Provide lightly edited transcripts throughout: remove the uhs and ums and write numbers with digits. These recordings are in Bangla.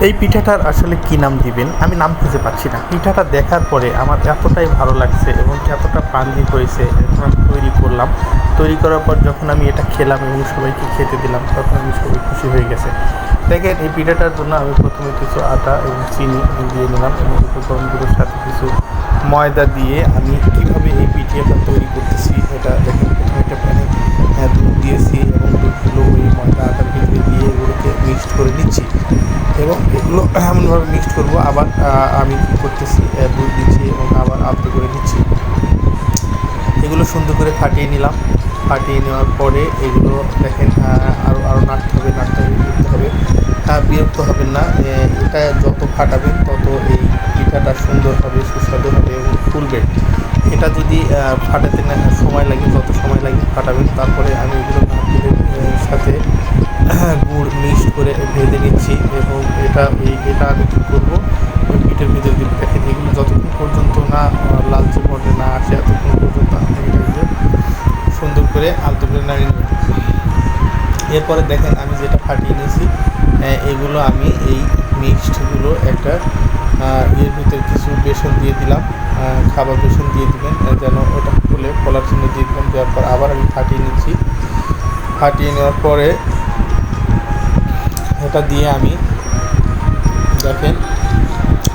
এই পিঠাটার আসলে কী নাম দিবেন আমি নাম খুঁজে পাচ্ছি না। পিঠাটা দেখার পরে আমার এতটাই ভালো লাগছে এবং এতটা পানজি হয়েছে, এখন আমি তৈরি করলাম। তৈরি করার পর যখন আমি এটা খেলাম এবং সবাইকে খেতে দিলাম তখন আমি সবাই খুশি হয়ে গেছে। দেখেন এই পিঠাটার জন্য আমি প্রথমে কিছু আটা এবং চিনি দিয়ে নিলাম এবং উপকরণগুলোর সাথে কিছু ময়দা দিয়ে আমি কীভাবে এই পিঠাটা তৈরি করতেছি এটা দেখেন। প্রথমে একটা প্যানে দুধ দিয়েছি এবং দুধগুলো ওই ময়দা আটার ভিতরে দিয়ে এগুলোকে মিক্সড করে নিচ্ছি এবং এগুলো এমনভাবে মিক্সড করবো। আবার আমি কী করতেছি, দুধ দিচ্ছি এবং আবার আলতো করে নিচ্ছি। এগুলো সুন্দর করে ফাটিয়ে নিলাম। ফাটিয়ে নেওয়ার পরে এগুলো দেখেন আরও নাড়তে করতে হবে। বিরক্ত হবেন না, এটা যত ফাটাবেন তত এই পিঠাটা সুন্দর হবে, সুস্বাদু হবে এবং ফুলবে। এটা যদি ফাটাতে না সময় লাগে, যত সময় লাগে ফাটাবেন। তারপরে আমি এগুলো নারকেলের সাথে গুড় মিক্সড করে ভেজে নিচ্ছি এবং এটা আমি কী করবো, ওই পিঠের ভিতরে দিয়ে দেখেন। এগুলো যতক্ষণ পর্যন্ত না লালচে পর্যায়ে না আসে এতক্ষণ পর্যন্ত আপনি এটাকে সুন্দর করে আলতো করে নাড়িয়ে নেবেন। এরপরে দেখেন আমি যেটা ফাটিয়ে নিয়েছি এগুলো আমি এই মিক্সডগুলো একটা এর ভিতরে কিছু বেসন দিয়ে দিলাম, খাবার বেসন দিয়ে দিবেন যেন ওটা ফোলার জন্য দিয়ে দিলাম। দেওয়ার পর আবার আমি ফাটিয়ে নিচ্ছি। ফাটিয়ে নেওয়ার পরে এটা দিয়ে আমি দেখেন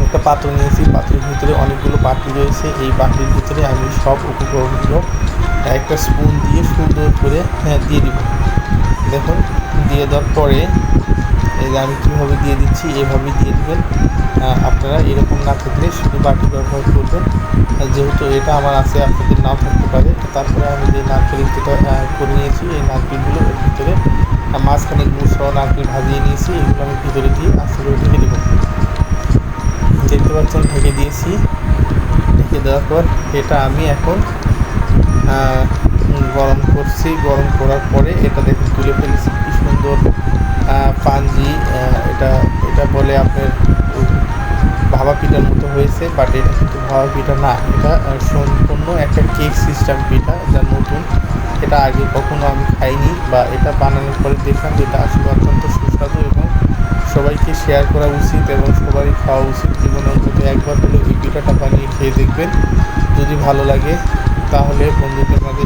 একটা পাত্র নিয়েছি, পাত্রের ভিতরে অনেকগুলো বাটি রয়েছে। এই বাটির ভিতরে আমি সব উপকরণগুলো একটা স্পুন দিয়ে সুন্দর করে দিয়ে দিব। দেখুন দিয়ে দেওয়ার পরে এই যে আমি কীভাবে দিয়ে দিচ্ছি এভাবেই দিয়ে দেবেন। আপনারা এরকম না থাকলে শুধু বাটি ব্যবহার করবেন, যেহেতু এটা আমার আছে আপনাদের নাও থাকতে পারে। তারপরে আমি যে নারকেল যেটা করে নিয়েছি এই নারকেলগুলো এর ভিতরে মাঝখানে গুড় সহ নারকেল ভাজিয়ে নিয়েছি, এগুলো আমি ভিতরে দিয়ে আস্তে করে ঢেকে দেবো। দেখতে পাচ্ছেন ঢেকে দিয়েছি। ঢেকে দেওয়ার পর এটা আমি এখন গরম করছি। গরম করার পরে এটা দেখুন তুলে ফেলেছি, কী সুন্দর পানজি। এটা বলে আপনার ভাপা পিঠার মতো হয়েছে, বাট এটা কিন্তু ভাপা পিঠা না, এটা সম্পূর্ণ একটা কেক সিস্টেম পিঠা যা নতুন। এটা আগে কখনো আমি খাইনি বা এটা বানানোর পরে দেখলাম যে এটা আসলে অত্যন্ত সুস্বাদু এবং সবাইকে শেয়ার করা উচিত এবং সবারই খাওয়া উচিত। জীবনে অন্তত একবার হলেও এই পিঠাটা বানিয়ে খেয়ে দেখবেন। যদি ভালো লাগে তাহলে বন্ধুদের মাঝে